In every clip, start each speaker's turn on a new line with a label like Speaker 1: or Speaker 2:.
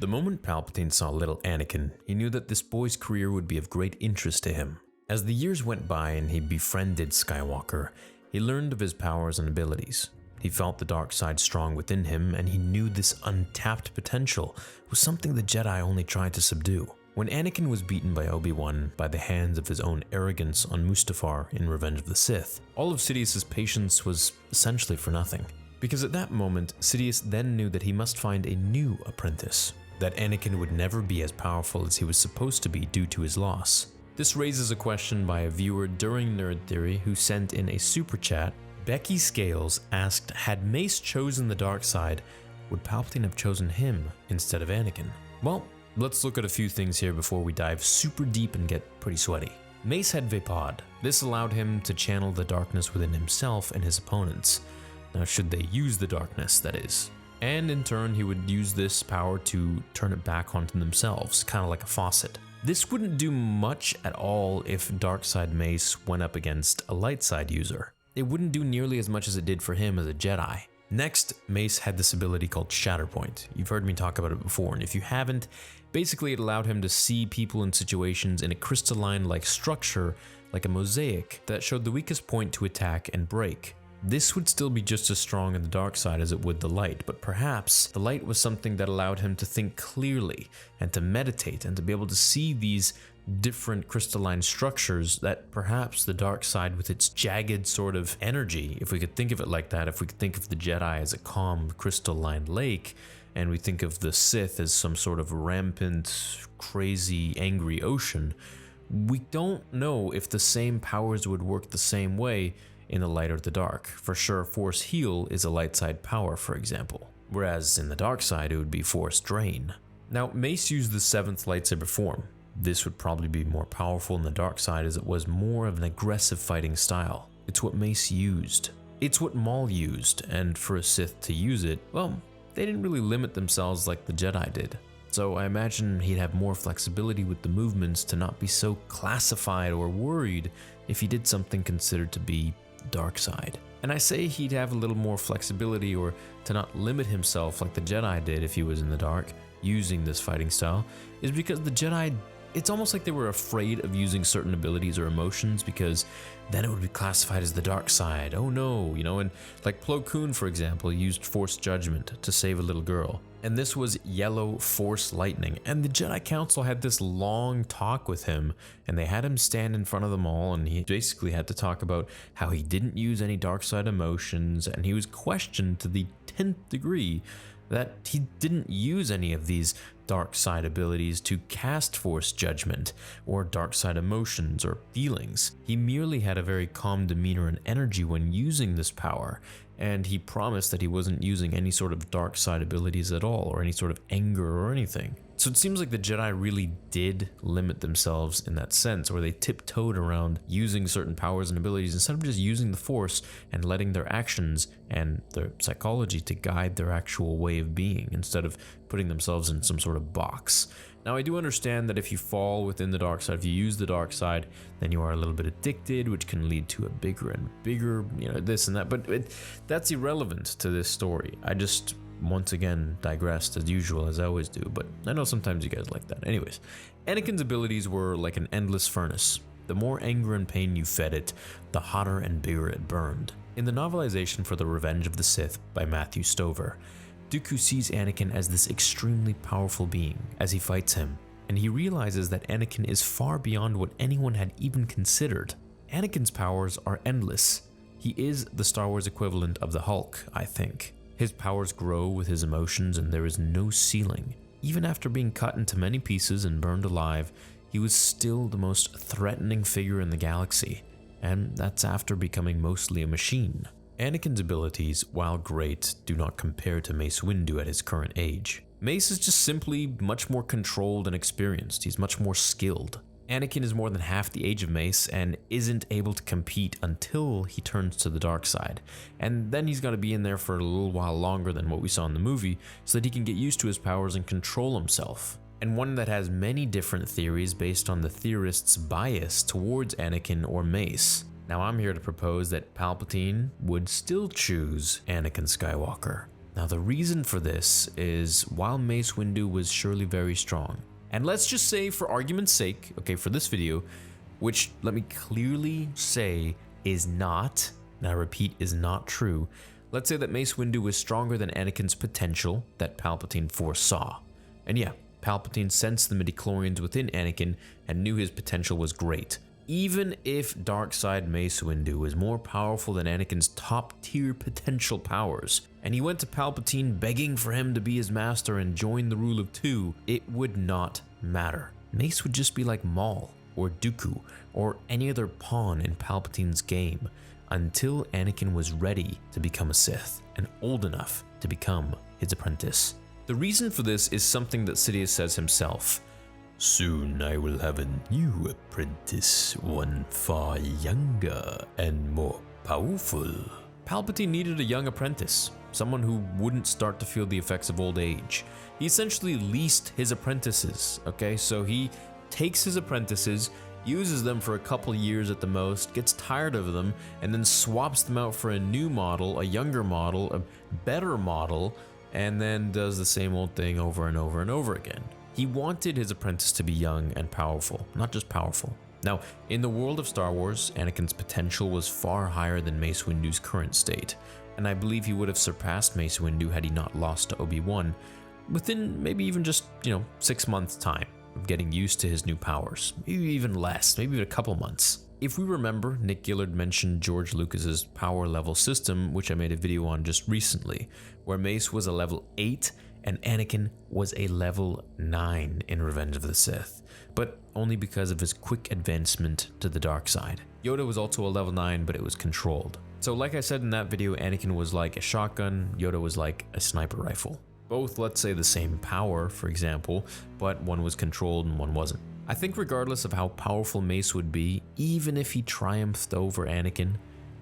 Speaker 1: The moment Palpatine saw little Anakin, he knew that this boy's career would be of great interest to him. As the years went by and he befriended Skywalker, he learned of his powers and abilities. He felt the dark side strong within him, and he knew this untapped potential was something the Jedi only tried to subdue. When Anakin was beaten by Obi-Wan by the hands of his own arrogance on Mustafar in Revenge of the Sith, all of Sidious's patience was essentially for nothing. Because at that moment, Sidious then knew that he must find a new apprentice, that Anakin would never be as powerful as he was supposed to be due to his loss. This raises a question by a viewer during Nerd Theory who sent in a super chat. Becky Scales asked, had Mace chosen the dark side, would Palpatine have chosen him instead of Anakin? Well, let's look at a few things here before we dive super deep and get pretty sweaty. Mace had Vapod. This allowed him to channel the darkness within himself and his opponents. Now, should they use the darkness, that is. And in turn, he would use this power to turn it back onto themselves, kind of like a faucet. This wouldn't do much at all if Darkside Mace went up against a light side user. It wouldn't do nearly as much as it did for him as a Jedi. Next, Mace had this ability called Shatterpoint. You've heard me talk about it before, and if you haven't, basically it allowed him to see people and situations in a crystalline-like structure, like a mosaic, that showed the weakest point to attack and break. This would still be just as strong in the dark side as it would the light, but perhaps the light was something that allowed him to think clearly and to meditate and to be able to see these different crystalline structures that perhaps the dark side with its jagged sort of energy, if we could think of it like that, if we could think of the Jedi as a calm crystalline lake, and we think of the Sith as some sort of rampant, crazy, angry ocean, we don't know if the same powers would work the same way in the light or the dark. For sure, Force Heal is a light side power, for example, whereas in the dark side it would be Force Drain. Now, Mace used the 7th lightsaber form. This would probably be more powerful in the dark side as it was more of an aggressive fighting style. It's what Mace used. It's what Maul used, and for a Sith to use it, well, they didn't really limit themselves like the Jedi did. So I imagine he'd have more flexibility with the movements to not be so classified or worried if he did something considered to be dark side. And I say he'd have a little more flexibility or to not limit himself like the Jedi did if he was in the dark using this fighting style, is because the Jedi, it's almost like they were afraid of using certain abilities or emotions because then it would be classified as the dark side. Oh no, and like Plo Koon, for example, used Force Judgment to save a little girl. And this was yellow Force lightning. And the Jedi Council had this long talk with him, and they had him stand in front of them all, and he basically had to talk about how he didn't use any dark side emotions, and he was questioned to the 10th degree that he didn't use any of these dark side abilities to cast Force Judgment or dark side emotions or feelings. He merely had a very calm demeanor and energy when using this power, and he promised that he wasn't using any sort of dark side abilities at all or any sort of anger or anything. So it seems like the Jedi really did limit themselves in that sense, where they tiptoed around using certain powers and abilities instead of just using the Force and letting their actions and their psychology to guide their actual way of being instead of putting themselves in some sort of box. Now, I do understand that if you fall within the dark side, if you use the dark side, then you are a little bit addicted, which can lead to a bigger and bigger, this and that, but that's irrelevant to this story. I just once again digressed as usual, as I always do, but I know sometimes you guys like that. Anyways, Anakin's abilities were like an endless furnace. The more anger and pain you fed it, the hotter and bigger it burned. In the novelization for The Revenge of the Sith by Matthew Stover, Dooku sees Anakin as this extremely powerful being as he fights him, and he realizes that Anakin is far beyond what anyone had even considered. Anakin's powers are endless. He is the Star Wars equivalent of the Hulk, I think. His powers grow with his emotions, and there is no ceiling. Even after being cut into many pieces and burned alive, he was still the most threatening figure in the galaxy, and that's after becoming mostly a machine. Anakin's abilities, while great, do not compare to Mace Windu at his current age. Mace is just simply much more controlled and experienced. He's much more skilled. Anakin is more than half the age of Mace and isn't able to compete until he turns to the dark side. And then he's got to be in there for a little while longer than what we saw in the movie so that he can get used to his powers and control himself. And one that has many different theories based on the theorists' bias towards Anakin or Mace. Now I'm here to propose that Palpatine would still choose Anakin Skywalker. Now the reason for this is while Mace Windu was surely very strong, and let's just say for argument's sake, okay, for this video, which let me clearly say is not, and I repeat, is not true, let's say that Mace Windu was stronger than Anakin's potential that Palpatine foresaw. And yeah, Palpatine sensed the midichlorians within Anakin and knew his potential was great. Even if Darkseid Mace Windu was more powerful than Anakin's top-tier potential powers, and he went to Palpatine begging for him to be his master and join the rule of two, it would not matter. Mace would just be like Maul, or Dooku, or any other pawn in Palpatine's game, until Anakin was ready to become a Sith, and old enough to become his apprentice. The reason for this is something that Sidious says himself. Soon I will have a new apprentice, one far younger and more powerful. Palpatine needed a young apprentice, someone who wouldn't start to feel the effects of old age. He essentially leased his apprentices, okay? So he takes his apprentices, uses them for a couple years at the most, gets tired of them, and then swaps them out for a new model, a younger model, a better model, and then does the same old thing over and over and over again. He wanted his apprentice to be young and powerful, not just powerful. Now, in the world of Star Wars, Anakin's potential was far higher than Mace Windu's current state, and I believe he would have surpassed Mace Windu had he not lost to Obi-Wan within maybe even just, 6 months' time of getting used to his new powers. Maybe even less, maybe even a couple months. If we remember, Nick Gillard mentioned George Lucas's power level system, which I made a video on just recently, where Mace was a level 8 and Anakin was a level 9 in Revenge of the Sith, but only because of his quick advancement to the dark side. Yoda was also a level 9, but it was controlled. So like I said in that video, Anakin was like a shotgun, Yoda was like a sniper rifle. Both, let's say, the same power, for example, but one was controlled and one wasn't. I think regardless of how powerful Mace would be, even if he triumphed over Anakin,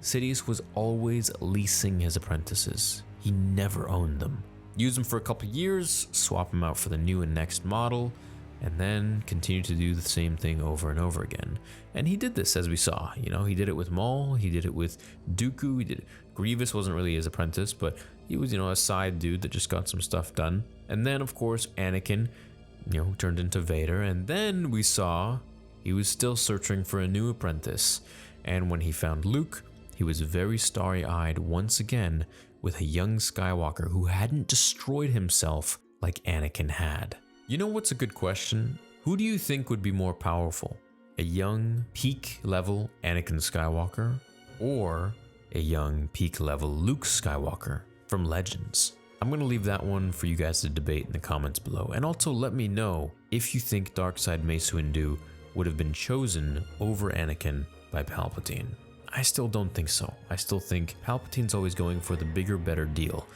Speaker 1: Sidious was always leasing his apprentices. He never owned them. Use them for a couple years, swap them out for the new and next model, and then continue to do the same thing over and over again. And he did this, as we saw. He did it with Maul, he did it with Dooku, he did it. Grievous wasn't really his apprentice, but he was, a side dude that just got some stuff done. And then, of course, Anakin, turned into Vader, and then we saw he was still searching for a new apprentice. And when he found Luke, he was very starry-eyed once again with a young Skywalker who hadn't destroyed himself like Anakin had. You know what's a good question? Who do you think would be more powerful? A young, peak-level Anakin Skywalker, or a young, peak-level Luke Skywalker from Legends? I'm going to leave that one for you guys to debate in the comments below, and also let me know if you think Darkseid Mace Windu would have been chosen over Anakin by Palpatine. I still don't think so. I still think Palpatine's always going for the bigger, better deal.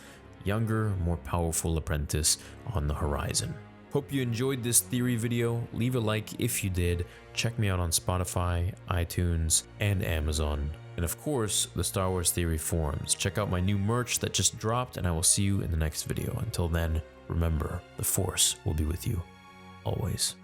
Speaker 1: Younger, more powerful apprentice on the horizon. Hope you enjoyed this theory video. Leave a like if you did. Check me out on Spotify, iTunes, and Amazon. And of course, the Star Wars Theory forums. Check out my new merch that just dropped, and I will see you in the next video. Until then, remember, the Force will be with you always.